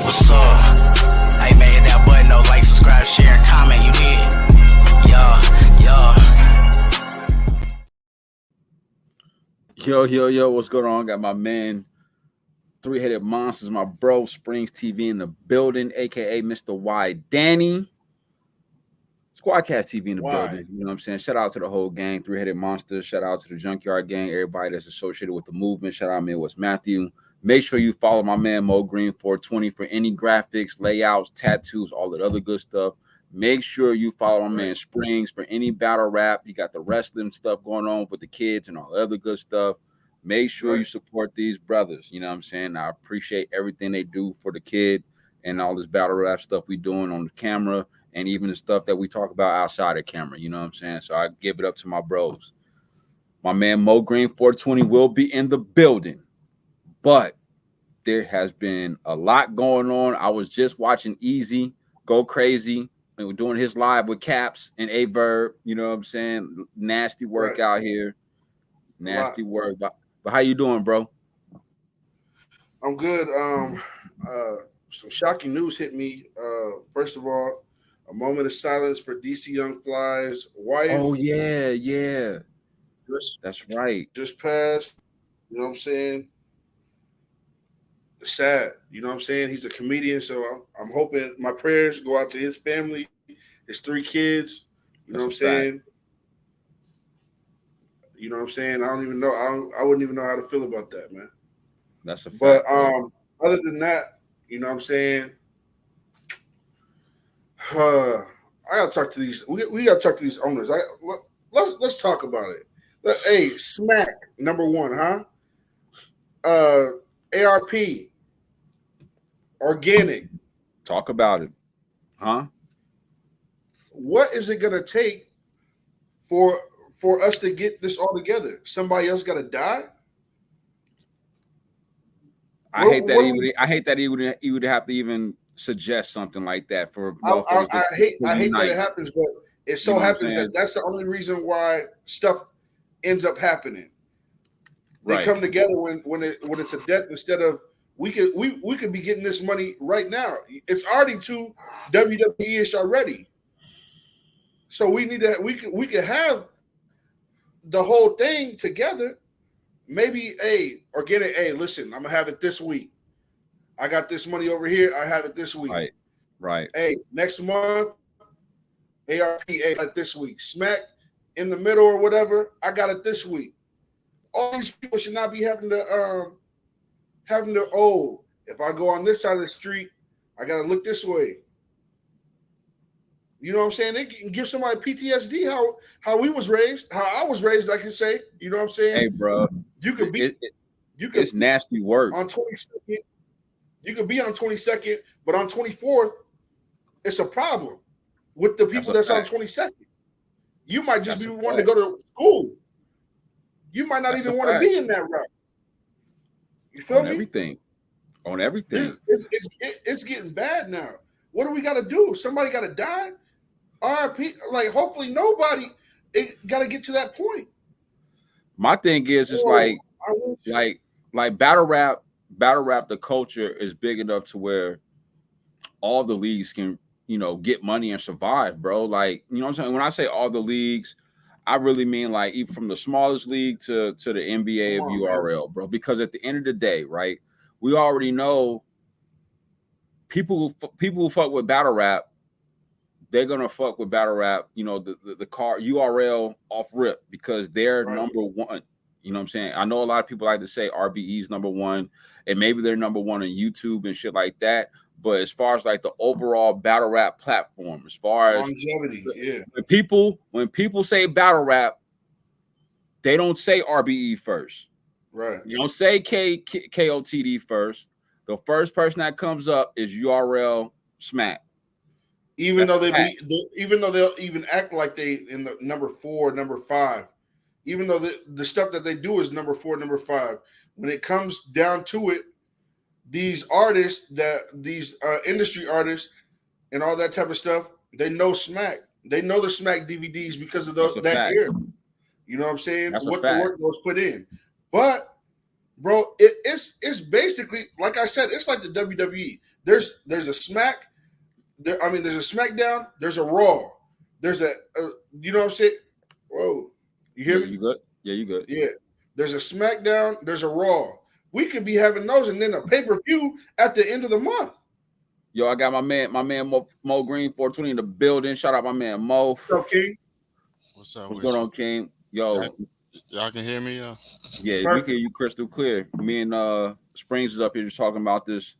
what's up? Hey man, hit that button though, like, subscribe, share, and comment, you did? Yo, what's going on? Got my man, Three-Headed Monsters, my bro, Springz TV in the building, aka Mr. Y Danny. Squadkast TV in the building. You know what I'm saying? Shout out to the whole gang, Three-Headed Monsters. Shout out to the Junkyard Gang, everybody that's associated with the movement. Shout out, man, what's Matthew. Make sure you follow my man, Mo Green 420, for any graphics, layouts, tattoos, all that other good stuff. Make sure you follow my man Springz for any battle rap. You got the wrestling stuff going on with the kids and all the other good stuff. Make sure you support these brothers. You know what I'm saying? I appreciate everything they do for the kid and all this battle rap stuff we doing on the camera and even the stuff that we talk about outside the camera. You know what I'm saying? So I give it up to my bros. My man Mo Green 420 will be in the building, but there has been a lot going on. I was just watching Eazy go crazy. And we're doing his live with Caps and A-Verb. You know what I'm saying? Nasty work out here. Nasty work. But how you doing, bro? I'm good. Some shocking news hit me. First of all, a moment of silence for DC Young Fly's wife. Oh, yeah. That's right. Just passed. You know what I'm saying? Sad. You know what I'm saying? He's a comedian, so I'm hoping my prayers go out to his family, his 3 kids. You know what I'm saying? You know what I'm saying? I don't even know. I wouldn't even know how to feel about that, man. That's a fact. But other than that, you know what I'm saying? I gotta talk to these. We gotta talk to these owners. Let's talk about it. Hey, Smack #1, huh? ARP. Organic. Talk about it. Huh? What is it going to take for us to get this all together? Somebody else got to die? I hate that he would have to even suggest something like that for I hate that it happens, but it so happens that that's the only reason why stuff ends up happening. They come together when it's a death instead of we could be getting this money right now. It's already too WWE-ish already. So we need to we could have the whole thing together. Maybe organic. Hey, listen, I'm gonna have it this week. I got this money over here. I have it this week. Right. Hey, next month, ARP, I got it this week. Smack in the middle or whatever. I got it this week. All these people should not be having to if I go on this side of the street, I gotta look this way. You know what I'm saying? They can give somebody PTSD how we was raised, how I was raised, I can say. You know what I'm saying? Hey, bro. It's nasty work. On 22nd, you could be on 22nd, but on 24th, it's a problem with the people that's on 22nd. You might just be wanting to go to school. You might not even want to be in that route. You feel me? On everything. It's getting bad now. What do we got to do? Somebody got to die? RIP. Like, hopefully nobody. It got to get to that point. My thing is, it's like battle rap. The culture is big enough to where all the leagues can, get money and survive, bro. Like, you know what I'm saying? When I say all the leagues, I really mean like even from the smallest league to the NBA of URL, bro. Because at the end of the day, right, we already know people who fuck with battle rap, they're gonna fuck with battle rap. The car URL off rip because they're number one. You know what I'm saying? I know a lot of people like to say RBE's #1, and maybe they're #1 on YouTube and shit like that. But as far as like the overall battle rap platform, as far as longevity, when people say battle rap, they don't say RBE first. Right. You don't say KOTD first. The first person that comes up is URL Smack. Even though they'll even act like they in the #4, #5. Even though the stuff that they do is #4, #5. When it comes down to it, these artists, these industry artists and all that type of stuff, they know Smack. They know the Smack DVDs because of that year. You know what I'm saying? What the work was put in. But bro. It's basically like I said. It's like the WWE. There's a Smack. There's a SmackDown. There's a Raw. There's a you know what I'm saying? Whoa, you hear me? You good? Yeah, you good. Yeah. There's a SmackDown. There's a Raw. We could be having those, and then a pay-per-view at the end of the month. Yo, I got my man Mo Green 420 in the building. Shout out my man Mo. What's up, King? What's going on, King? Yo, y'all can hear me? Yeah, perfect. We can hear you crystal clear. Me and Springz is up here just talking about these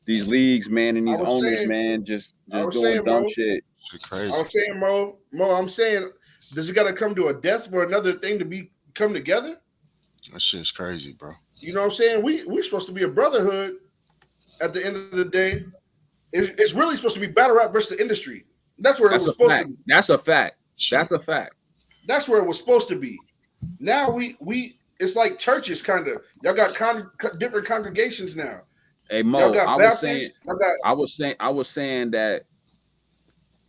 leagues, man, and these owners, man, just doing dumb shit. Crazy. I was saying, Mo, I'm saying, does it got to come to a death for another thing to come together? That shit's crazy, bro. You know what I'm saying? We're supposed to be a brotherhood. At the end of the day, it's really supposed to be battle rap versus the industry. That's where it was supposed to be. That's a fact. That's a fact. That's where it was supposed to be. Now we it's like churches, kind of. Y'all got different congregations now. Hey Mo, I was saying that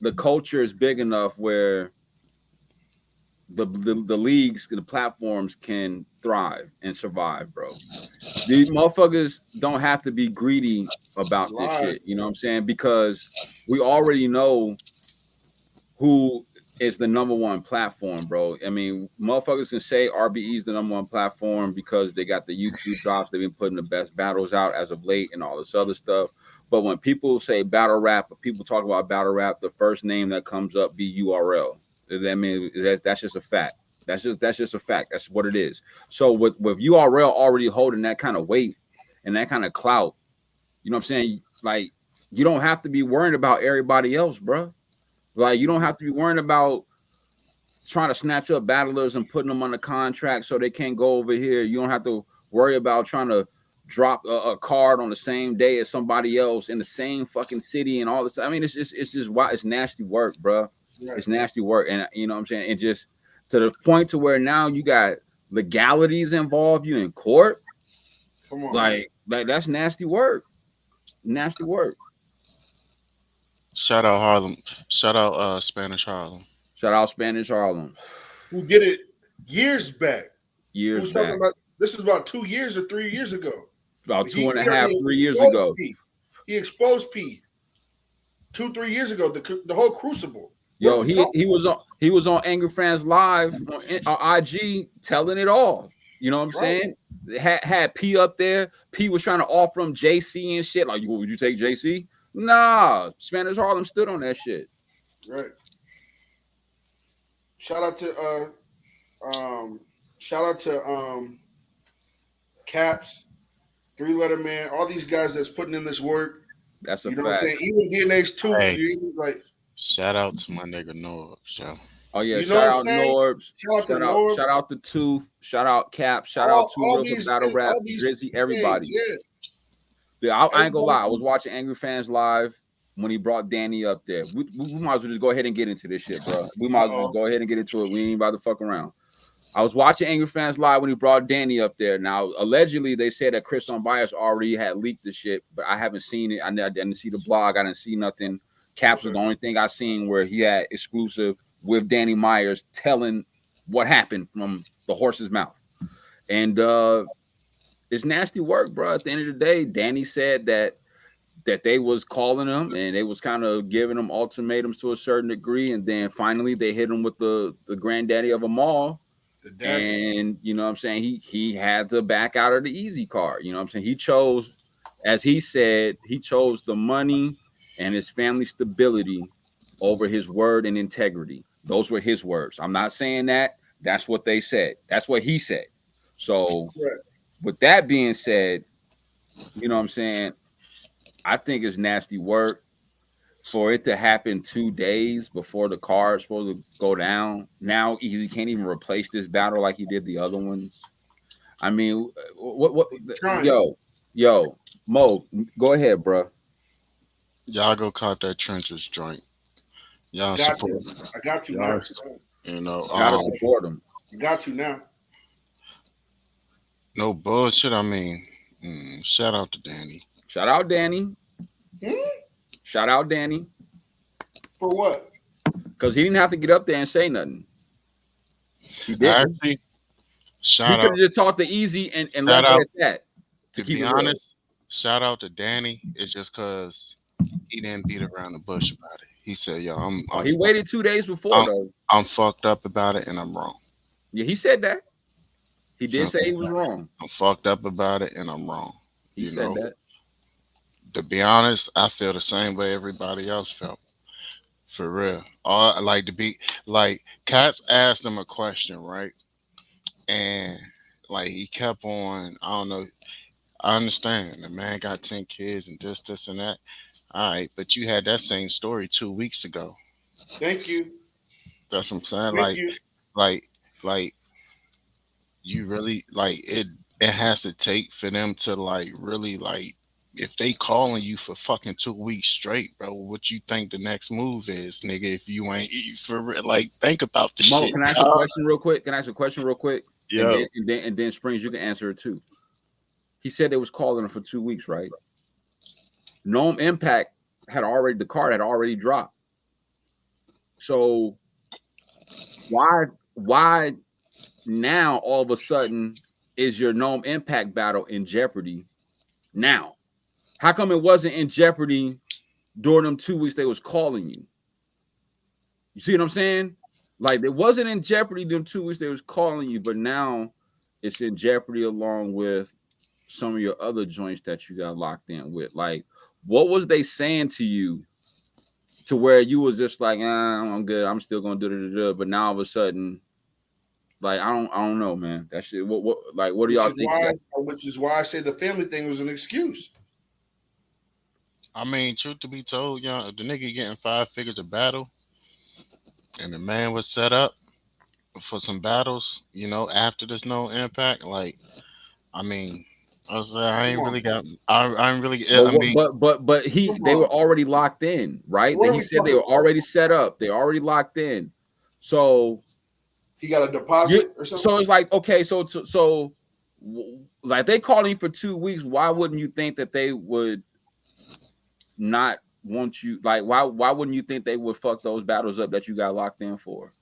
the culture is big enough where the leagues, the platforms can thrive and survive, bro. These motherfuckers don't have to be greedy about this shit. You know what I'm saying? Because we already know who is the number one platform, bro. I mean, motherfuckers can say RBE is the number one platform because they got the YouTube drops. They've been putting the best battles out as of late and all this other stuff. But when people say battle rap, or people talk about battle rap, the first name that comes up be URL. I mean, that's just a fact. That's just a fact. That's what it is. So with URL already holding that kind of weight and that kind of clout, you know what I'm saying? Like, you don't have to be worrying about everybody else, bro. Like, you don't have to be worrying about trying to snatch up battlers and putting them on the contract so they can't go over here. You don't have to worry about trying to drop a card on the same day as somebody else in the same fucking city and all this. I mean, it's just why it's nasty work, bro. Right. It's nasty work. And you know what I'm saying? It just to the point to where now you got legalities involved, you in court. Come on, like that's nasty work. Nasty work. Shout out Harlem. Shout out Spanish Harlem. Shout out Spanish Harlem. Who did it years back? Years back. This is about 2 years or 3 years ago. About 2.5, 3 years ago. He exposed P 2-3 years ago. The whole crucible. Yo, he was on Angry Fans Live on IG telling it all. You know what I'm saying? Had P up there. P was trying to offer him JC and shit. Like, would you take JC? Nah, Spanish Harlem stood on that shit. Right. Shout out to Caps, 3-letter man, all these guys that's putting in this work. That's a fact. What I'm saying? Even DNA's too. Hey, shout out to my nigga Norbs, yo. Oh yeah, shout out Norbs. Shout out to Tooth. Shout out Cap. Shout out to Real Battle Rap, Drizzy, everybody. Yeah, I ain't gonna lie. I was watching Angry Fans Live when he brought Danny up there. We might as well just go ahead and get into this shit, bro. We might as well go ahead and get into it. We ain't about to fuck around. I was watching Angry Fans Live when he brought Danny up there. Now, allegedly, they said that Chris Unbiased already had leaked the shit, but I haven't seen it. I didn't see the blog. I didn't see nothing. Caps was the only thing I seen where he had exclusive with Danny Myers telling what happened from the horse's mouth. And it's nasty work, bro. At the end of the day, Danny said that they was calling him and they was kind of giving him ultimatums to a certain degree. And then finally they hit him with the granddaddy of them all. And you know what I'm saying? He had to back out of the Eazy card. You know what I'm saying? He chose, as he said, he chose the money and his family stability over his word and integrity. Those were his words. I'm not saying that. That's what they said. That's what he said. So with that being said, you know what I'm saying? I think it's nasty work for it to happen 2 days before the card's supposed to go down. Now Eazy can't even replace this battle like he did the other ones. I mean, what yo, Mo, go ahead, bro. Y'all go caught that Trenches joint. Y'all support him. I got you now. You know, gotta support him. You got you now. No bullshit. I mean, shout out to Danny. Shout out Danny. Shout out Danny. For what? Because he didn't have to get up there and say nothing. He did. We could have just talked to Eazy and left it at that. To be honest, shout out to Danny. It's just because he didn't beat around the bush about it. He said, "Yo, he waited 2 days before though. I'm fucked up about it, and I'm wrong." Yeah, he said that. He did say he was wrong. I'm fucked up about it, and I'm wrong. He said that. To be honest, I feel the same way everybody else felt. For real. I like to be like Cats asked him a question, right? And like he kept on, I don't know. I understand the man got 10 kids and this, and that. All right, but you had that same story 2 weeks ago. Thank you. That's what I'm saying. Like you really like it. It has to take for them to like really like if they calling you for fucking 2 weeks straight, bro. What you think the next move is, nigga? If you ain't for real, like think about the shit. Can I ask a question real quick? Yeah. And then Springz, you can answer it too. He said they was calling him for 2 weeks, right? Gnome Impact the card had already dropped. So why now all of a sudden is your Gnome Impact battle in jeopardy now? How come it wasn't in jeopardy during them 2 weeks they was calling you? You see what I'm saying? Like it wasn't in jeopardy them 2 weeks they was calling you, but now it's in jeopardy along with some of your other joints that you got locked in with. Like, what was they saying to you to where you was just like, I'm good, I'm still gonna do it, but now all of a sudden, like I don't know, man. That shit. What do y'all think? Which is why I said the family thing was an excuse. I mean, truth to be told, the nigga getting 5 figures of battle, and the man was set up for some battles, after this no impact. Like, I mean, I ain't really. But they were already locked in, right? He said they were already set up. They already locked in. So he got a deposit or something. So it's like, okay, so like they calling you for 2 weeks. Why wouldn't you think that they would not want you? Like, why wouldn't you think they would fuck those battles up that you got locked in for?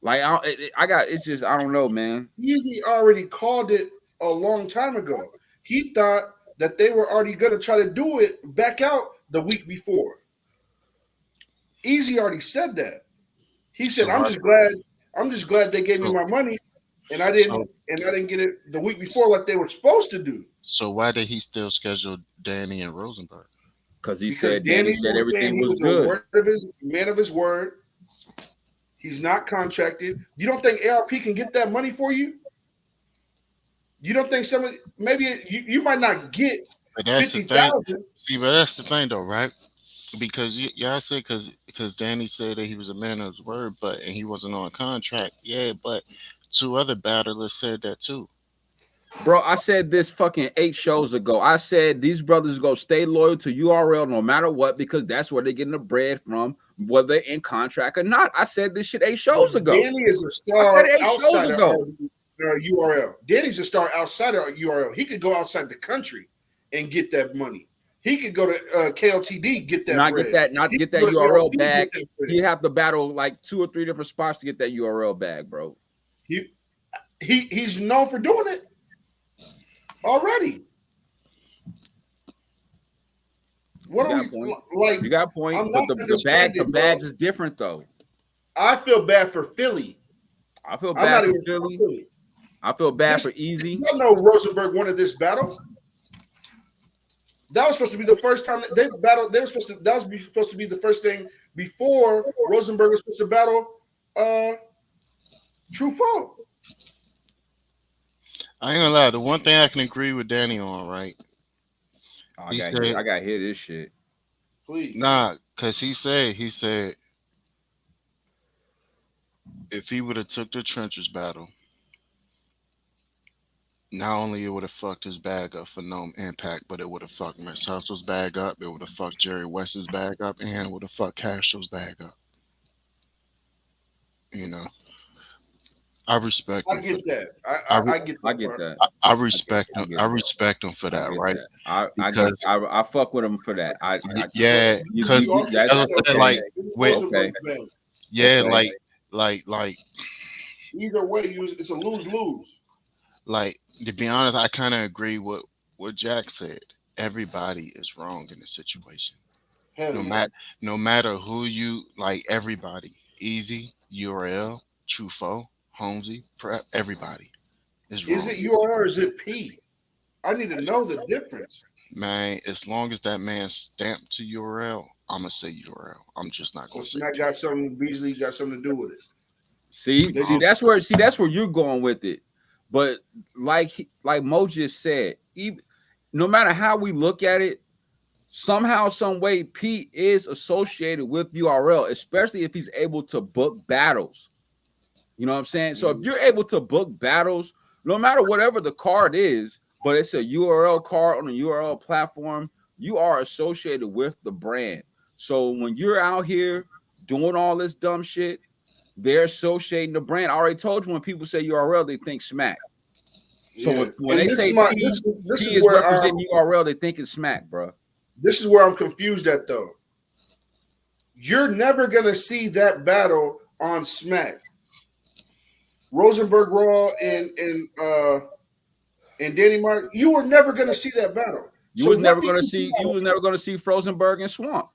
Like, it's just, I don't know, man. Eazy already called it a long time ago. He thought that they were already going to try to do it back out the week before. Eazy already said that. He said, I'm just glad they gave me my money and I didn't get it the week before like they were supposed to do. So why did he still schedule Danny and Rosenberg? Because Danny said everything was good. Man of his word. He's not contracted. You don't think ARP can get that money for you? You don't think maybe you might not get 50,000? See, but that's the thing though, right? Because y'all said because Danny said that he was a man of his word, and he wasn't on a contract. Yeah, but 2 other battlers said that too. Bro, I said this fucking 8 shows ago. I said these brothers go stay loyal to URL no matter what, because that's where they're getting the bread from, whether they're in contract or not. I said this shit 8 shows ago. Danny is a star outside of URL. Danny's a star outside of URL. He could go outside the country and get that money. He could go to KLTD, get that bread. Not get that URL bag. He'd have to battle like 2 or 3 different spots to get that URL bag, bro. He's known for doing it already. What are we like? You got a point, but the bags is different though. I feel bad for Philly. I feel bad for Philly. I feel bad for Eazy. You know Rosenberg wanted this battle. That was supposed to be the first time that they battled. That was supposed to be the first thing before Rosenberg was supposed to battle True Foe. I ain't gonna lie. The one thing I can agree with Danny on, right? I gotta hear this shit. Please. Nah, because he said if he would have took the Trenches battle, not only it would have fucked his bag up for no impact, but it would have fucked Miss Hustle's bag up, it would have fucked Jerry West's bag up, and it would have fucked Castro's bag up. I respect him. I get that. I get that. I respect him. I respect him for that, right? I fuck with him for that. Because like Either way, it's a lose-lose. Like, to be honest, I kind of agree with what Jack said. Everybody is wrong in the situation. No matter who you like, everybody. Eazy, URL, Trufo, Holmesy, Prep, everybody is wrong. Is it URL or is it P? I need to know the difference. Man, as long as that man stamped to URL, I'm gonna say URL. I'm just not gonna say Smack got something. Beasley got something to do with it. See, that's where you're going with it. But like Mo just said, even no matter how we look at it, somehow, some way, P is associated with URL, especially if he's able to book battles. You know what I'm saying? So if you're able to book battles, no matter whatever the card is, but it's a URL card on a URL platform, you are associated with the brand. So when you're out here doing all this dumb shit, they're associating the brand. I already told you, when people say URL, they think Smack. So when they say P is representing URL, they think it's Smack, bro. This is where I'm confused at, though. You're never gonna see that battle on Smack. Rosenberg Raw and Danny Mark, you were never gonna see that battle. You was never gonna see Frozenberg and Swamp.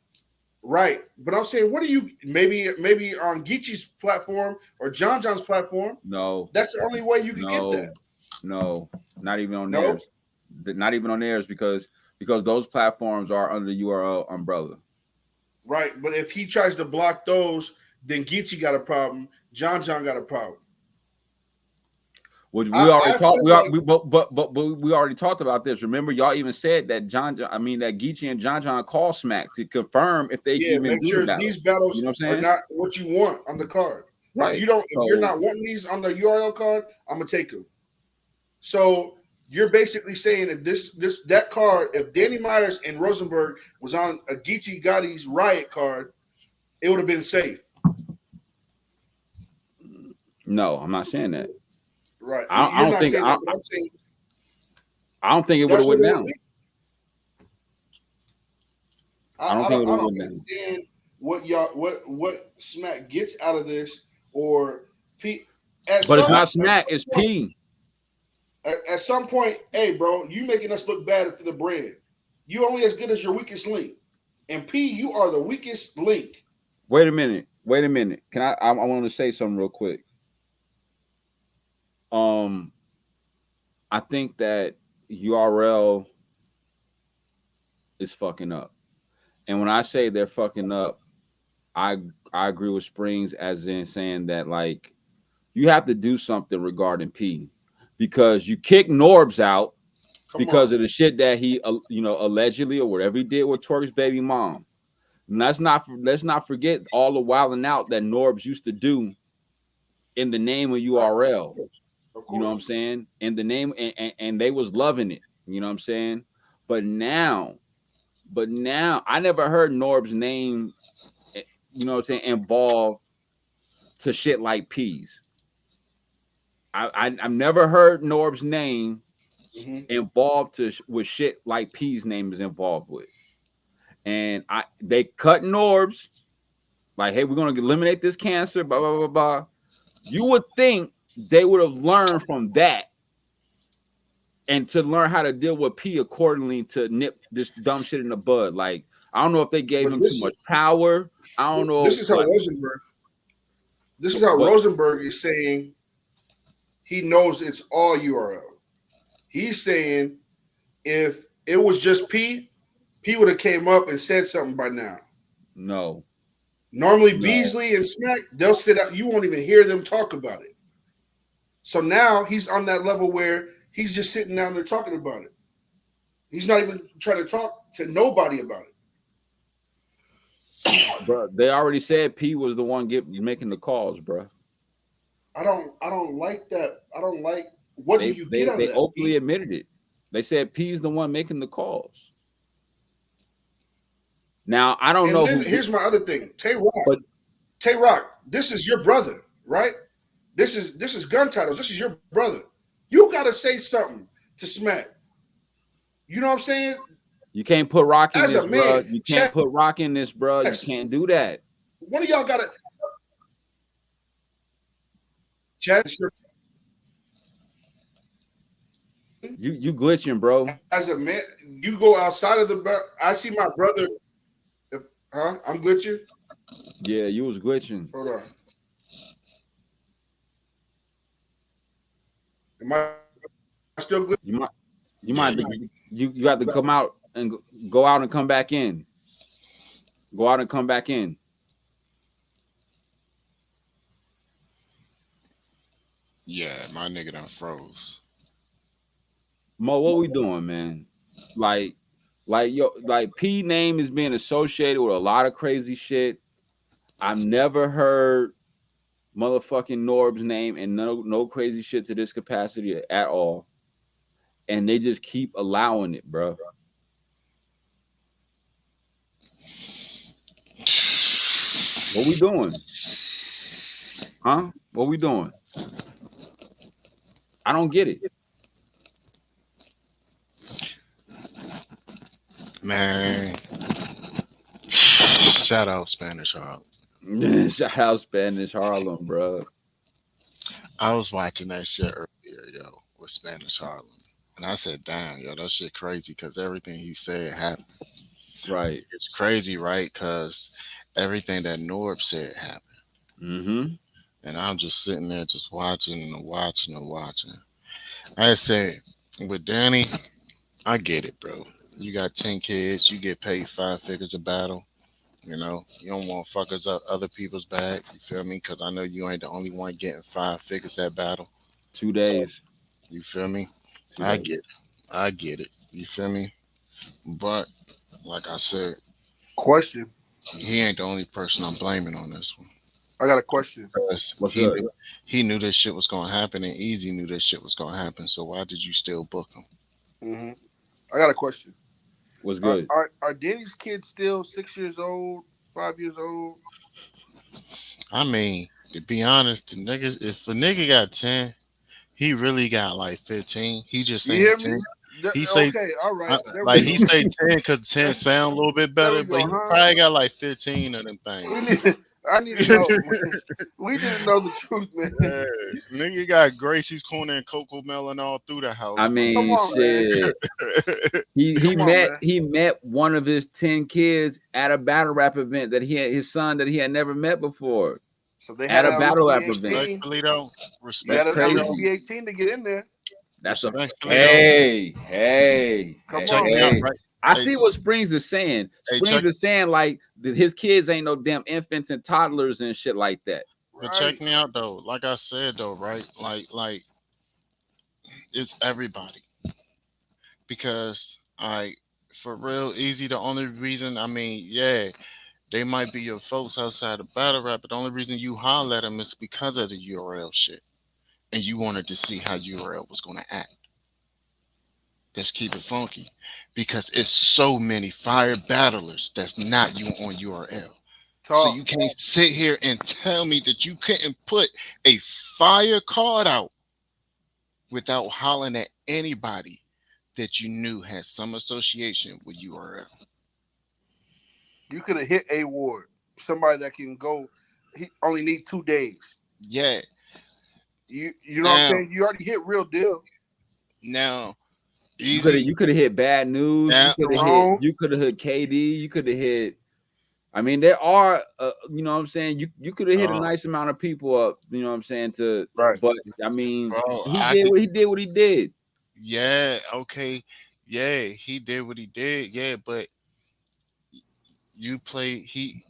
Right. But I'm saying, what do you maybe on Geechee's platform or John John's platform? No. That's the only way you can get that. No, not even on theirs. Not even on theirs because those platforms are under the URL umbrella. Right. But if he tries to block those, then Geechee got a problem. John John got a problem. We already talked. But we already talked about this. Remember, y'all even said that that Geechee and John John call Smack to confirm if they even make sure these battles, you know, are not what you want on the card. Right. If you're not wanting these on the URL card, I'm gonna take them. So you're basically saying that that card, if Danny Myers and Rosenberg was on a Geechee Gotti's Riot card, it would have been safe. No, I'm not saying that. Right. I don't think it would have went down. I don't think it would have went down. What Smack gets out of this, or P. But it's not Smack, it's P. At some point, hey, bro, you making us look bad to the brand. You only as good as your weakest link. And P, you are the weakest link. Wait a minute. Can I want to say something real quick. I think that URL is fucking up. And when I say they're fucking up, I agree with Springz, as in saying that, like, you have to do something regarding P, because you kick Norbs out because of the shit that he allegedly or whatever he did with Tori's baby mom. And let's not forget all the wilding out that Norbs used to do in the name of URL. You know what I'm saying? In the name, and they was loving it. You know what I'm saying? But now I never heard Norb's name, you know what I'm saying, involved to shit like P's. I've never heard Norb's name involved with shit like P's name is involved with. And they cut Norb's like, hey, we're gonna eliminate this cancer, blah blah blah blah. You would think they would have learned from that and to learn how to deal with P accordingly to nip this dumb shit in the bud. Like, I don't know if they gave him too much power. I don't know. This is how Rosenberg is saying he knows it's all URL. He's saying if it was just P would have came up and said something by now. No. Normally, Beasley and Smack, they'll sit out. You won't even hear them talk about it. So now he's on that level where he's just sitting down there talking about it. He's not even trying to talk to nobody about it. Bro, they already said P was the one making the calls, bro. I don't like that. I don't like what do you get out of that? They openly admitted it. They said P's the one making the calls. Now I don't know. Here's my other thing, Tay Rock. This is your brother, right? This is gun titles. This is your brother. You got to say something to Smack. You know what I'm saying? You can't put Rock in this, bro. You can't put Rock in this, bro. You can't do that. One of y'all got to. Chat. You glitching, bro. As a man, you go outside of the. I see my brother. I'm glitching. Yeah, you was glitching. Hold on. Am I still glitching? You might you have to come out and go out and come back in. Go out and come back in. Yeah, my nigga done froze. Mo, what we doing, man? Like P name is being associated with a lot of crazy shit. I've never heard motherfucking Norb's name and no crazy shit to this capacity at all. And they just keep allowing it, bro. What we doing? Huh? What we doing? I don't get it. Man. Shout out Spanish Harlem. Shout out Spanish Harlem, bro. I was watching that shit earlier, yo, with Spanish Harlem. And I said, damn, yo, that shit crazy because everything he said happened. Right. It's crazy, right? Because everything that Norb said happened. Mm-hmm. And I'm just sitting there just watching. I said, with Danny, I get it, bro. You got 10 kids. You get paid 5 figures a battle. You know, you don't want fuckers up other people's bag. You feel me? Because I know you ain't the only one getting 5 figures that battle. 2 days. You feel me? I get it. You feel me? But like I said, question. He ain't the only person I'm blaming on this one. I got a question. He knew this shit was gonna happen, and Eazy knew this shit was gonna happen. So why did you still book him? Mm-hmm. I got a question. What's good? Are Danny's kids still 6 years old, 5 years old? I mean, to be honest, the niggas, if a nigga got 10, he really got like 15. He just saying 10. He say, okay, all right. Like he say 10 because 10 sound a little bit better, but he probably got like 15 of them things. I need to know. We didn't know the truth, man. Yeah, nigga got Gracie's Corner and Coco Melon all through the house. I mean, on, shit. He met one of his 10 kids at a battle rap event that he had his son that he had never met before. So they had a battle rap event. Respectfully though, that's crazy. Be 18 to get in there. That's a hey. Come on, man. Right? I see what Springz is saying. Springz is saying like that his kids ain't no damn infants and toddlers and shit like that. But check me out though. Like I said though, right? Like it's everybody. Because for real, Eazy, the only reason, I mean, yeah, they might be your folks outside of battle rap, but the only reason you holler at them is because of the URL shit. And you wanted to see how URL was gonna act. Let's keep it funky, because it's so many fire battlers that's not you on URL. So you can't sit here and tell me that you couldn't put a fire card out without hollering at anybody that you knew had some association with URL. You could have hit a ward, somebody that can go. He only need 2 days. Yeah, you know what I'm saying. You already hit Real Deal. Now. You could have hit Bad News. Yeah. You could have hit KD. You could have hit. I mean, there are. You know what I'm saying. You could have hit a nice amount of people up. You know what I'm saying. Right. But I mean, he did what he did. Yeah. Okay. Yeah, he did what he did. Yeah, but you play. He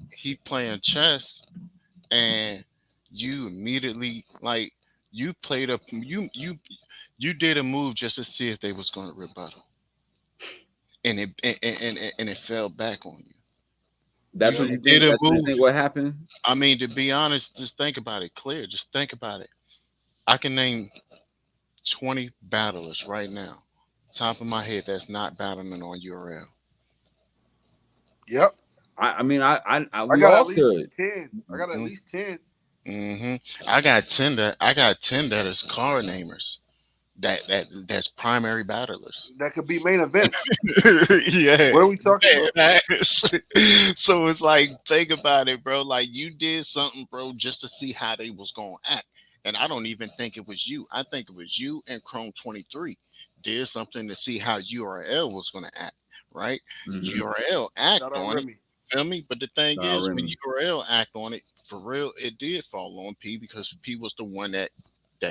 playing chess, and you immediately like you played up. You did a move just to see if they was going to rebuttal, and it fell back on you. That's what you did. That's what you think what happened. I mean, to be honest, just think about it. Clear. Just think about it. I can name 20 battlers right now, top of my head, that's not battling on URL. Yep. I mean, I got at least 10. I got at least 10. Mm-hmm. I got 10 that is card namers. That's primary battlers. That could be main events. Yeah. What are we talking about? So it's like, think about it, bro. Like you did something, bro, just to see how they was gonna act. and I don't even think it was you. I think it was you and Chrome 23 did something to see how URL was going to act, right? URL act on it. Feel me? But the thing is, when URL act on it, for real, it did fall on P because P was the one that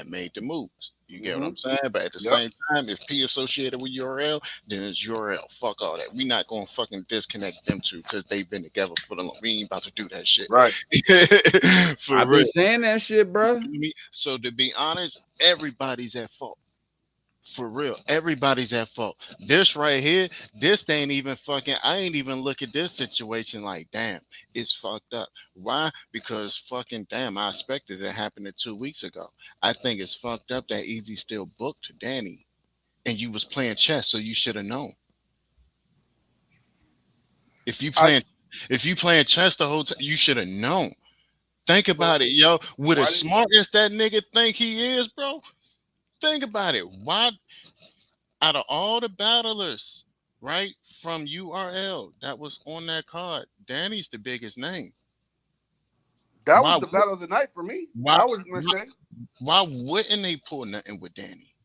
made the moves. You get what I'm saying? But at the same time, if P associated with URL, then it's URL. Fuck all that. We not gonna fucking disconnect them two because they've been together for the long. We ain't about to do that shit. Right. I've been saying that shit, bro. So to be honest, everybody's at fault. For real, everybody's at fault. This right here, this ain't even fucking. I ain't even look at this situation like, damn, it's fucked up. Why? Because fucking damn, I expected it to happen 2 weeks ago. I think it's fucked up that Eazy still booked Danny, and you was playing chess, so you should have known. If you playing chess the whole time, you should have known. Think about it, yo. With as smart as that nigga think he is, bro. Think about it. Why, out of all the battlers, right, from URL that was on that card, Danny's the biggest name. That was the battle of the night for me. I was gonna say. Why wouldn't they pull nothing with Danny?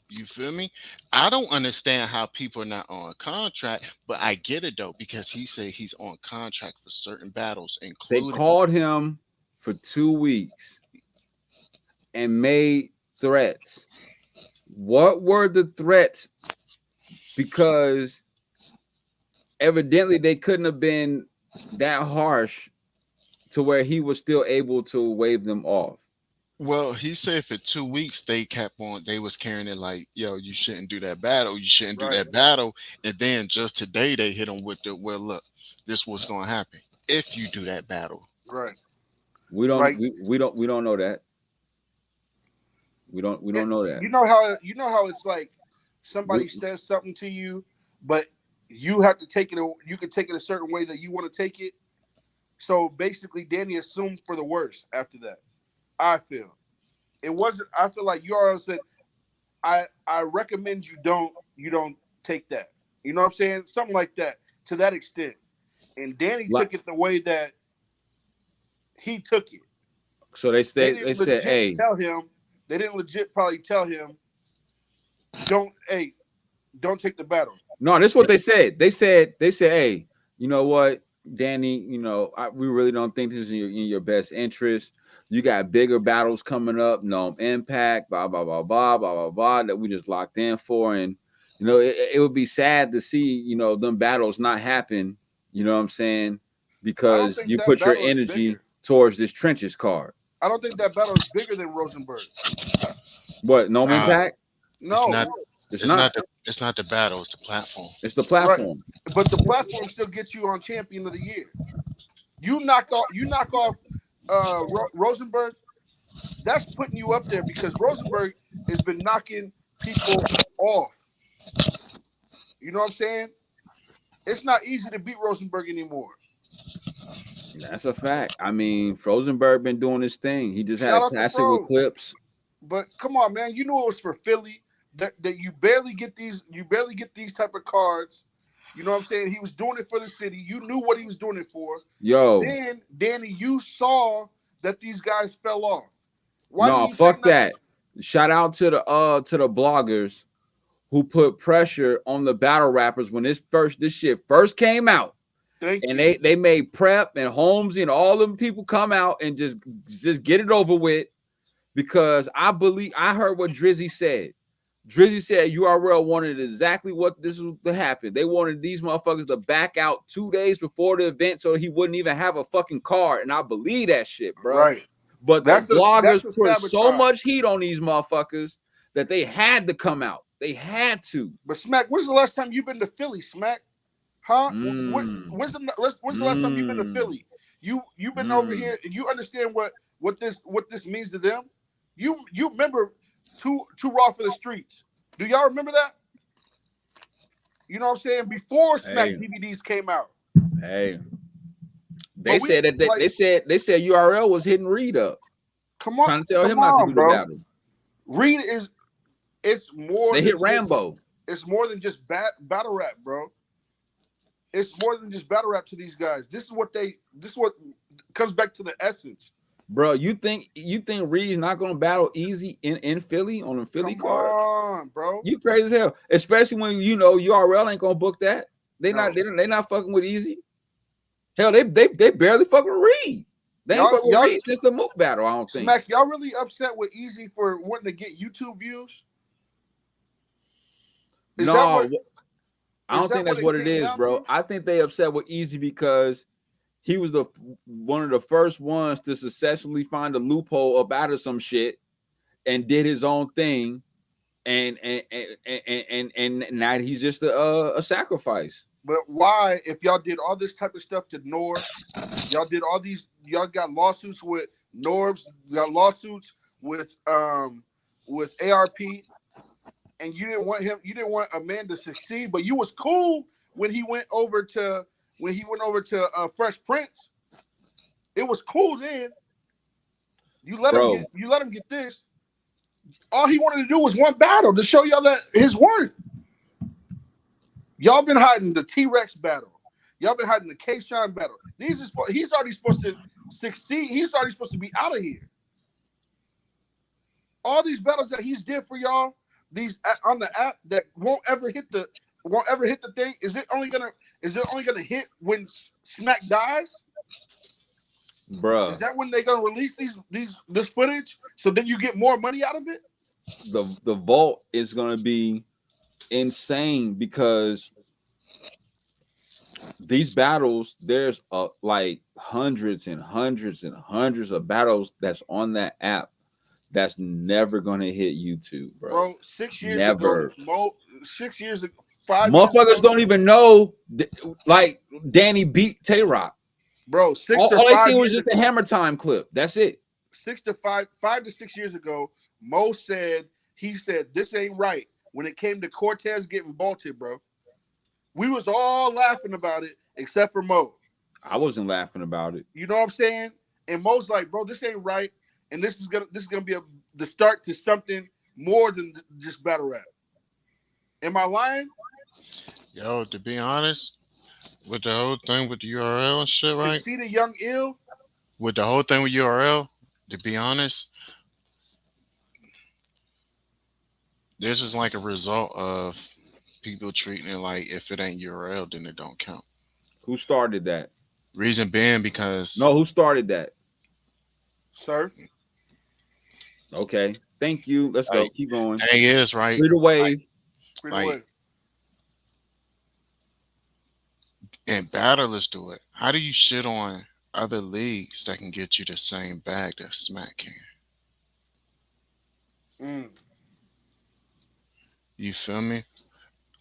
You feel me? I don't understand how people are not on contract, but I get it though, because he said he's on contract for certain battles, including. They called him for 2 weeks and made threats. What were the threats? Because evidently they couldn't have been that harsh to where he was still able to wave them off. Well, he said for 2 weeks they was carrying it like, yo, you shouldn't do that battle. You shouldn't do that battle. And then just today they hit him with the, well, look, this was going to happen if you do that battle. Right. We don't know that. We don't know that. You know how it's like somebody says something to you, but you have to take it. You can take it a certain way that you want to take it. So basically, Danny assumed for the worst after that. I feel it wasn't. I feel like URL said, I recommend you don't take that. You know what I'm saying? Something like that to that extent. And Danny took it the way that he took it. So they said, hey, tell him. They didn't legit probably tell him, don't take the battle. No, this is what they said. They said, hey, you know what, Danny, we really don't think this is in your best interest. You got bigger battles coming up, no impact, blah, blah, blah, blah, blah, blah, blah, that we just locked in for. And, it would be sad to see, them battles not happen, you know what I'm saying? Because you put your energy towards this trenches card. I don't think that battle is bigger than Rosenberg. What? No impact? No, it's not the battle. It's the platform. It's the platform. Right. But the platform still gets you on Champion of the Year. You knock off Rosenberg. That's putting you up there because Rosenberg has been knocking people off. You know what I'm saying? It's not easy to beat Rosenberg anymore. That's a fact. I mean, Rosenberg been doing his thing. He just had a classic with clips. But come on, man, you knew it was for Philly. That you barely get these type of cards. You know what I'm saying? He was doing it for the city. You knew what he was doing it for. Yo, then Danny, you saw that these guys fell off. No, fuck that. Shout out to the bloggers who put pressure on the battle rappers when this shit first came out. They made Prep and Holmesy and all them people come out and just get it over with, because I heard what Drizzy said. Drizzy said URL wanted exactly what this was to happen. They wanted these motherfuckers to back out 2 days before the event so he wouldn't even have a fucking card. And I believe that shit, bro. Right. But the bloggers put so much heat on these motherfuckers that they had to come out. They had to. But Smack, when's the last time you've been to Philly, Smack? Huh? When's the last time you've been to Philly? You've been over here and you understand what this means to them? You remember too raw for the streets. Do y'all remember that? You know what I'm saying? Before Smack DVDs came out. Hey. They said URL was hitting Reed up. Come on. Trying to tell him not to do the battle. Reed it's more they hit Rambo. It's more than just battle rap, bro. It's more than just battle rap to these guys. This is what comes back to the essence. Bro, you think Reed's not gonna battle Eazy in Philly on a Philly card? Come on, bro. You crazy as hell. Especially when you know URL ain't gonna book that. They not fucking with Eazy. Hell, they barely fucking with Reed. They ain't fucking with Reed since the Mook battle. I don't think. Smack, y'all really upset with Eazy for wanting to get YouTube views? I don't think that's what it is, bro. I think they upset with Eazy because he was one of the first ones to successfully find a loophole up out of some shit and did his own thing, and now he's just a sacrifice. But why, if y'all did all this type of stuff to Norb, y'all did all these, y'all got lawsuits with Norbs, got lawsuits with ARP, and you didn't want a man to succeed, but you was cool when he went over to Fresh Prince. It was cool then. You let him get this. All he wanted to do was one battle to show y'all that his worth. Y'all been hiding the T-Rex battle. Y'all been hiding the K-Shine battle. He's already supposed to succeed. He's already supposed to be out of here. All these battles that he's did for y'all, these on the app that won't ever hit the thing. Is it only gonna hit when Smack dies? Bruh. Is that when they're gonna release this footage so then you get more money out of it? The vault is gonna be insane because these battles, there's like hundreds and hundreds and hundreds of battles that's on that app that's never gonna hit YouTube, bro. 6 years ago, 6 years ago, 5 motherfuckers years ago, don't even know like Danny beat Tay-Rock. Bro, all I seen was just a Hammer Time clip. That's it. 5 to 6 years ago, Mo said this ain't right when it came to Cortez getting bolted, bro. We was all laughing about it except for Mo. I wasn't laughing about it. You know what I'm saying? And Mo's like, bro, this ain't right, and this is gonna be the start to something more than just battle rap. Am I lying? Yo, to be honest, with the whole thing with the URL and shit, right? See the young ill? With the whole thing with URL, to be honest, this is like a result of people treating it like if it ain't URL, then it don't count. Who started that? Reason being because... No, who started that? Sir. Okay. Thank you. Let's go. Keep going. Thing is, right? Free the wave. And battlers do it. How do you shit on other leagues that can get you the same bag that Smack can? You feel me?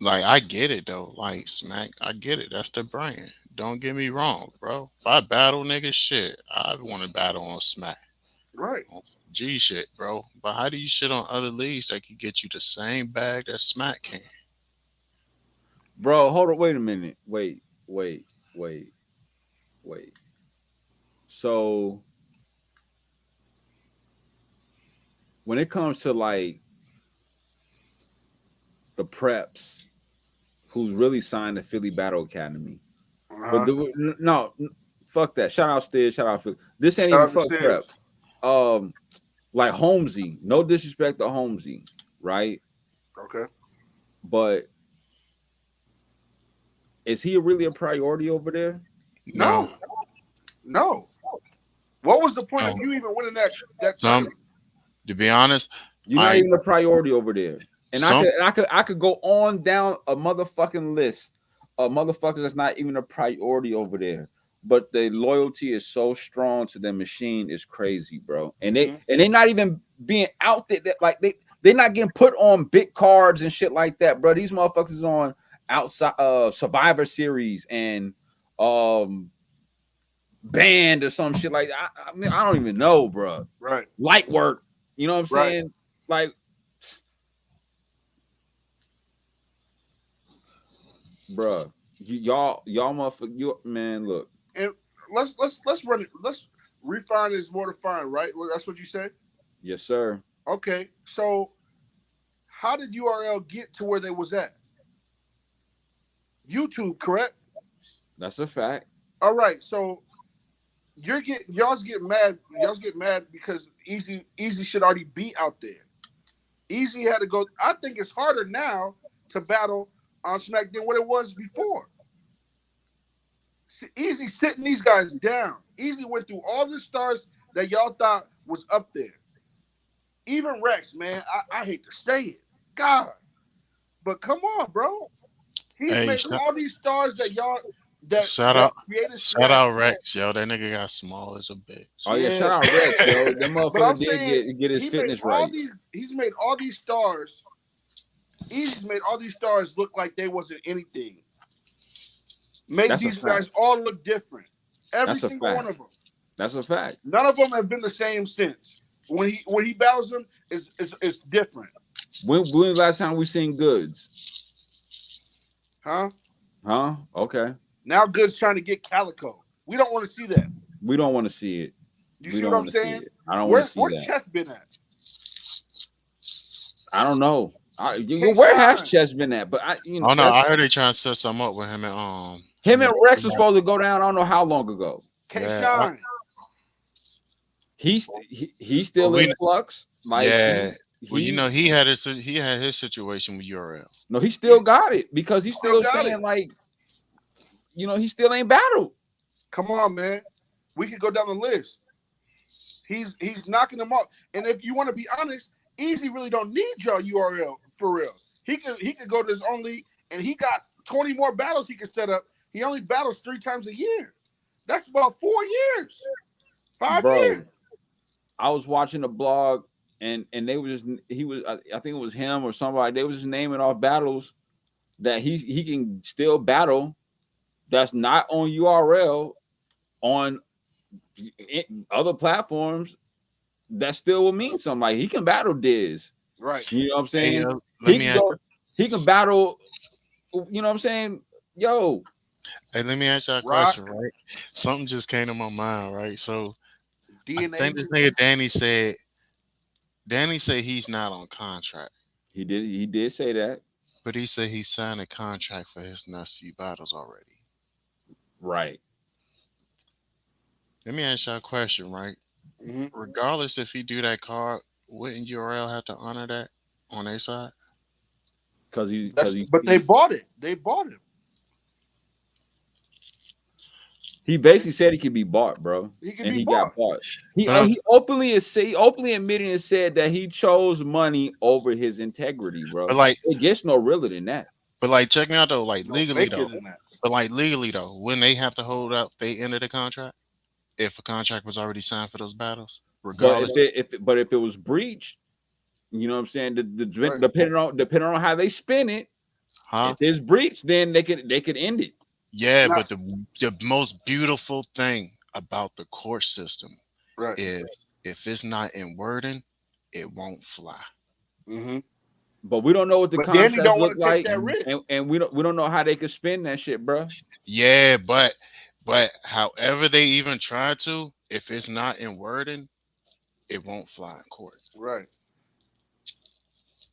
Like, I get it though. Like, Smack, I get it. That's the brand. Don't get me wrong, bro. If I battle niggas, shit, I want to battle on Smack. Right. G shit, bro. But how do you shit on other leagues that can get you the same bag that Smack can? Bro, hold on. Wait a minute. Wait. So when it comes to like the preps who's really signed the Philly Battle Academy, but no, fuck that. Shout out Stiz, shout out Philly. This ain't even fuck prep. Like Holmesy, no disrespect to Holmesy, right? Okay. But is he really a priority over there? No. What was the point of you even winning that title? To be honest, you're not even a priority over there. And I could go on down a motherfucking list of motherfuckers that's not even a priority over there. But the loyalty is so strong to the machine is crazy, bro. And they not even being out there that like they're not getting put on big cards and shit like that, bro. These motherfuckers is on outside Survivor Series and Band or some shit like that. I mean, I don't even know, bro. Right. Light work. You know what I'm saying? Like, bro, y'all motherfucker, you man, look. And let's run it. Let's refine is more to find, right? Well, that's what you said? Yes, sir. Okay. So how did URL get to where they was at? YouTube, correct? That's a fact. All right. So y'all's get mad because Eazy should already be out there. Eazy had to go. I think it's harder now to battle on Smack than what it was before. Eazy sitting these guys down. Eazy went through all the stars that y'all thought was up there. Even Rex, man, I hate to say it, God, but come on, bro. He's made all these stars that y'all. Shout out Rex, yo. That nigga got small as a bitch. Oh yeah, shout out Rex, yo. That motherfucker did get his fitness right. He's made all these stars. He's made all these stars look like they wasn't anything. Made these guys all look different. Every single one of them. That's a fact. None of them have been the same since. When he battles them, is different. When was the last time we seen Goods? Huh? Okay. Now Goods trying to get Calico. We don't want to see that. We don't want to see it. You see what I'm saying? I don't want to see that. Where's Chess been at? I don't know. Where has Chess been at? But I heard they trying to set something up with him and Rex was supposed to go down. I don't know how long ago. K-Shine. He's still in flux. Like, well, he had his situation with URL. No, he still got it because he's still saying like, he still ain't battled. Come on, man. We could go down the list. He's knocking them off. And if you want to be honest, Eazy really don't need y'all URL for real. He could go to his own league, and he got 20 more battles he could set up. He only battles 3 times a year. That's about 4 years, 5 years. I was watching a blog, and they were I think it was him or somebody. They was just naming off battles that he can still battle. That's not on URL on other platforms. That still will mean something. Like he can battle Diz, right? You know what I'm saying? He can battle. You know what I'm saying? Yo, hey, let me ask you a question, right? Something just came to my mind, right? So DNA. I think this nigga Danny said he's not on contract. He did say that, but he said he signed a contract for his next few battles already. Right. Let me ask you a question, right? Mm-hmm. Regardless if he do that card, wouldn't URL have to honor that on their side? But they bought it. They bought him. He basically said he could be bought, bro. He got bought. He openly admitted and said that he chose money over his integrity, bro. But like, it gets no realer than that. But like, check me out though. Like legally though. But like legally though, wouldn't they have to hold up they end of the contract if a contract was already signed for those battles? Regardless, but if it was breached, you know what I'm saying? Depending on how they spin it, if it's breached, then they could end it. Yeah, but the most beautiful thing about the court system is if it's not in wording, it won't fly. Mm-hmm. But we don't know what the contracts look like, and we don't know how they could spin that shit, bro. Yeah, but however they even try to, if it's not in wording, it won't fly in court. Right.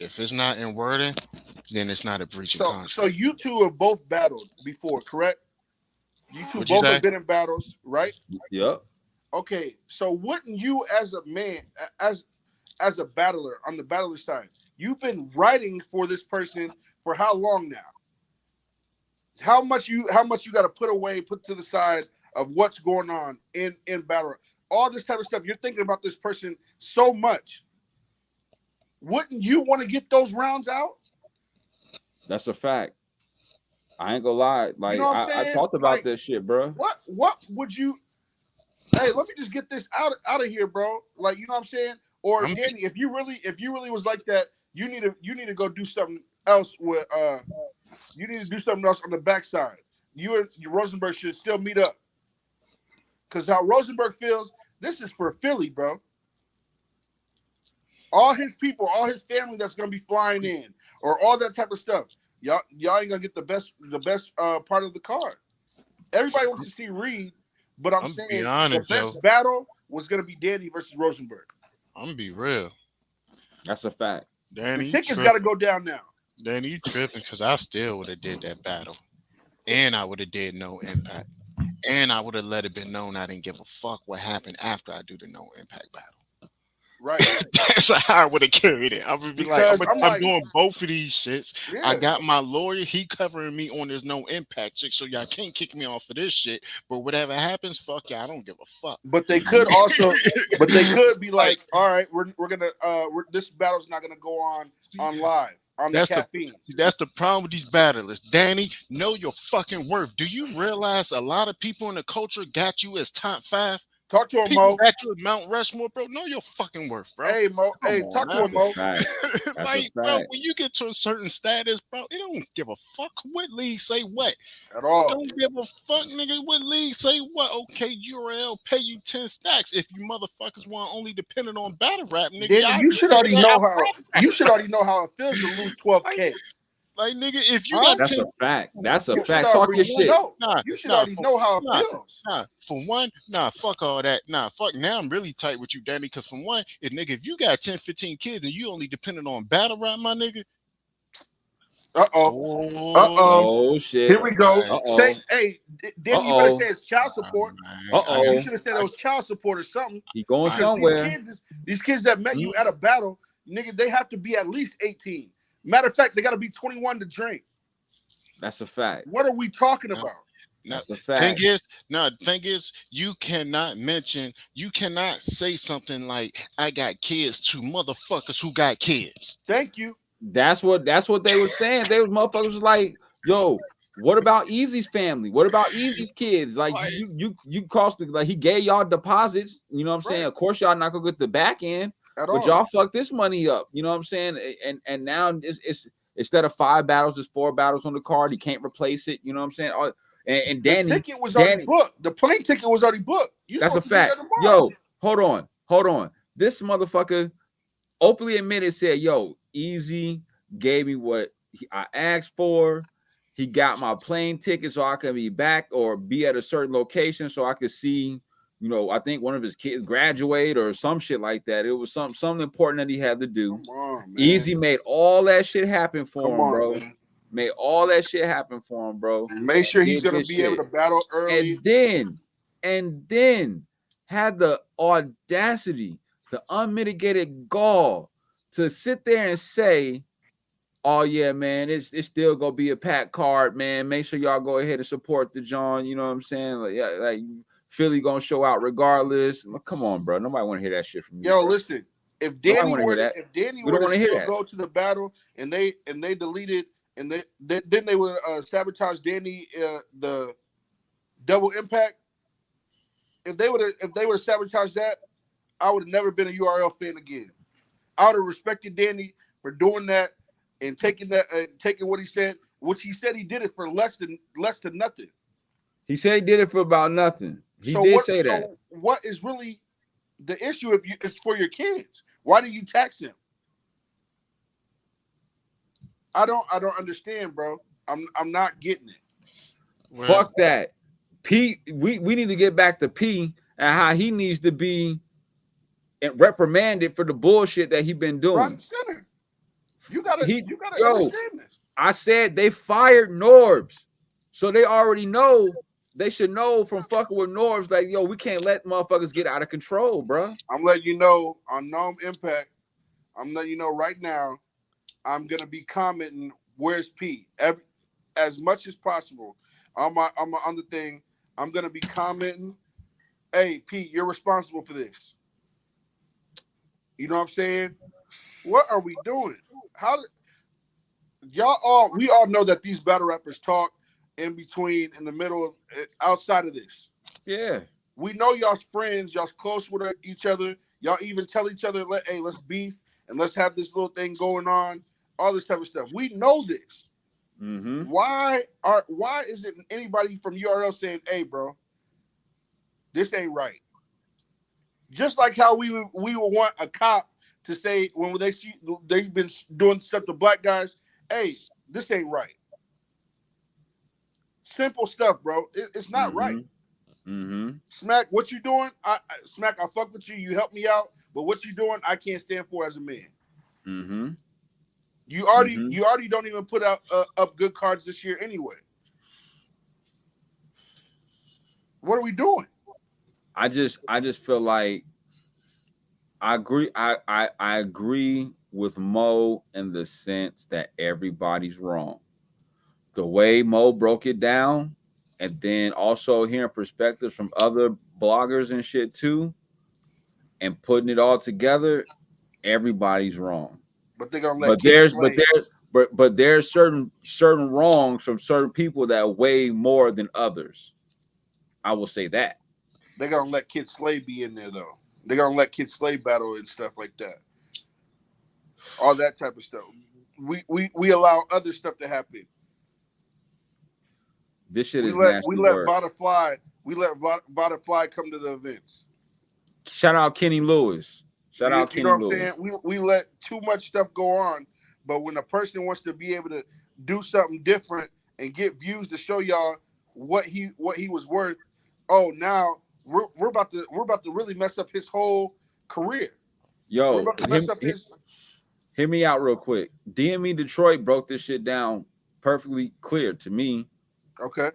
If it's not in wording, then it's not a breach of contract. So you two have both battled before, correct? You two both have been in battles, right? Yep. Okay, so wouldn't you, as a man, as a battler on the battler side, you've been writing for this person for how long now? How much you got to put to the side of what's going on in battle, all this type of stuff. You're thinking about this person so much. Wouldn't you want to get those rounds out? That's a fact. I ain't gonna lie. Like, I talked about this shit, bro. What would you? Hey, let me just get this out of here, bro. Like, you know what I'm saying? Or Danny, if you really was like that, you need to go do something else with you need to do something else on the backside. You and Rosenberg should still meet up. Cause how Rosenberg feels, this is for Philly, bro. All his people, all his family that's gonna be flying in, or all that type of stuff. Y'all ain't gonna get the best part of the card. Everybody wants to see Reed, but I'm saying the best battle was gonna be Danny versus Rosenberg. I'm gonna be real. That's a fact. Danny, the tickets got to go down now. Danny, you tripping because I still would have did that battle, and I would have did no impact. and I would have let it been known I didn't give a fuck what happened after I do the no impact battle. Right. That's how I would have carried it. I would be Because like, I'm doing both of these shits. Yeah. I got my lawyer, he covering me on this no impact shit, so y'all can't kick me off of this shit. But whatever happens, fuck y'all, I don't give a fuck. But they could also, but they could be like, all right, we're gonna this battle's not gonna go on live. On the caffeine. That's the problem with these battlers. Danny, know your fucking worth. Do you realize a lot of people in the culture got you as top 5? Talk to him, people Mo. Got you at Mount Rushmore, bro. Know your fucking worth, bro. Hey, Mo. Hey, talk to him, Mo. Like, bro, when you get to a certain status, bro, it don't give a fuck what league say what. At all. Don't give a fuck, nigga, what league say what. Okay, URL pay you 10 stacks. If you motherfuckers want only dependent on battle rap, nigga. Then you should already know how. You should already know how it feels to lose 12K. Like, nigga, if you got that's 10, a fact. That's a fact. Talk your shit. You should already know how it feels. For one, fuck all that. Fuck. Now I'm really tight with you, Danny, because for one, if you got 10, 15 kids and you only depending on battle rap, my nigga. Oh shit. Here we go. Say, hey, Danny, you better say it's child support. You should have said it was child support or something. He going somewhere. These kids that met you at a battle, nigga, they have to be at least 18. Matter of fact, they got to be 21 to drink. That's a fact. What are we talking about? That's a fact. Thing is, you cannot say something like, I got kids to motherfuckers who got kids. Thank you. That's what they were saying. They was motherfuckers was like, yo, what about Eazy's family? What about Eazy's kids? Like you cost like he gave y'all deposits. You know what I'm saying? Of course, y'all not gonna get the back end. But y'all fuck this money up, you know what I'm saying? And now it's instead of 5 battles, there's 4 battles on the card. He can't replace it, you know what I'm saying? And Danny, the ticket was already booked. The plane ticket was already booked. That's a fact. Yo, hold on. This motherfucker openly admitted, said, "Yo, Eazy gave me what I asked for. He got my plane ticket so I can be back or be at a certain location so I could see." You know, I think one of his kids graduate or some shit like that. It was something important that he had to do. Come on, man. Eazy made all that shit happen for him, bro. Man. Made all that shit happen for him, bro. Make sure he's gonna be able to battle early. And then had the audacity, the unmitigated gall to sit there and say, "Oh yeah, man, it's still gonna be a packed card, man. Make sure y'all go ahead and support the John." You know what I'm saying? Like Philly gonna show out regardless. Come on, bro. Nobody want to hear that shit from you. Yo, bro. Listen. If Danny were to still go to the battle and they deleted and then they would sabotage Danny the double impact. If they would sabotage that, I would have never been a URL fan again. I would have respected Danny for doing that and taking what he said, which he said he did it for less than nothing. He said he did it for about nothing. He did say that. So what is really the issue if it's for your kids? Why do you tax him? I don't understand, bro. I'm not getting it. Well, fuck that. P, we need to get back to P and how he needs to be reprimanded for the bullshit that he been doing. Front and center. You gotta understand this. I said they fired Norbs, so they already know. They should know from fucking with Norbs, like, yo, we can't let motherfuckers get out of control, bro. I'm letting you know on Gnome Impact. I'm letting you know right now. I'm gonna be commenting. Where's P? As much as possible on the thing. I'm gonna be commenting. Hey, P, you're responsible for this. You know what I'm saying? What are we doing? We all know that these battle rappers talk in between, in the middle, outside of this. Yeah. We know y'all's friends, y'all's close with each other. Y'all even tell each other, hey, let's beef and let's have this little thing going on, all this type of stuff. We know this. Mm-hmm. Why isn't anybody from URL saying, hey, bro, this ain't right? Just like how we would want a cop to say when they've been doing stuff to black guys, hey, this ain't right. Simple stuff, bro. It's not right. Mm-hmm. Smack, what you doing? Smack, I fuck with you. You help me out. But what you doing, I can't stand for as a man. Mm-hmm. You already don't even put up good cards this year anyway. What are we doing? I just feel like I agree. I agree with Mo in the sense that everybody's wrong. The way Mo broke it down, and then also hearing perspectives from other bloggers and shit too, and putting it all together, everybody's wrong. But they're gonna let kids slay. But there's certain wrongs from certain people that weigh more than others. I will say that. They're gonna let Kid Slay be in there though. They're gonna let Kid Slay battle and stuff like that. All that type of stuff. We allow other stuff to happen. This shit is nasty. We let Butterfly come to the events. Shout out Kenny Lewis. Shout out Kenny Lewis. You know what I'm saying? We let too much stuff go on, but when a person wants to be able to do something different and get views to show y'all what he was worth, oh, now we're about to really mess up his whole career. Yo, hear me out real quick. DME Detroit broke this shit down perfectly clear to me. Okay.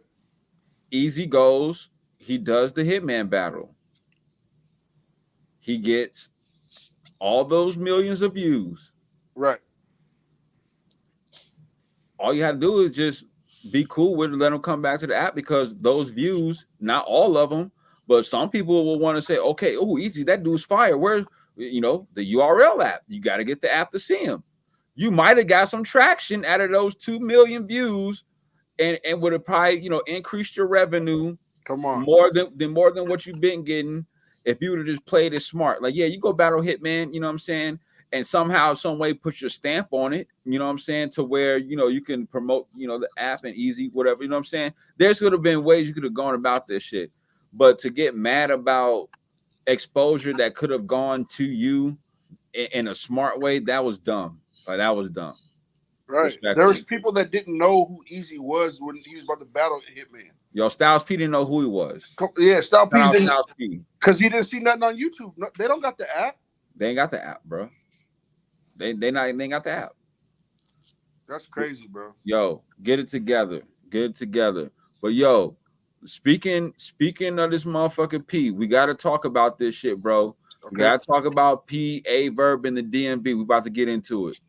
Eazy goes, he does the Hitman battle. He gets all those millions of views. Right. All you have to do is just be cool with it, let them come back to the app, because those views, not all of them, but some people will want to say, okay, oh, Eazy, that dude's fire. Where's, the URL app? You got to get the app to see him. You might have got some traction out of those 2 million views, and would have probably, increased your revenue. Come on, more than what you've been getting if you would have just played it smart. Like, yeah, you go battle Hitman, you know what I'm saying, and somehow, some way put your stamp on it, you know what I'm saying, to where, you can promote, the app and Eazy, whatever, you know what I'm saying. There's could have been ways you could have gone about this shit, but to get mad about exposure that could have gone to you in a smart way, that was dumb. Like, that was dumb. Right. There was people that didn't know who Eazy was when he was about to battle Hitman. Yo, Styles P didn't know who he was. Yeah, Styles P, because he didn't see nothing on YouTube. No, they don't got the app. They ain't got the app, bro. They ain't got the app. That's crazy, bro. Yo, get it together. But yo, speaking of this motherfucker P, we gotta talk about this shit, bro. Okay. We gotta talk about P, A Verb, and the DMV. We about to get into it.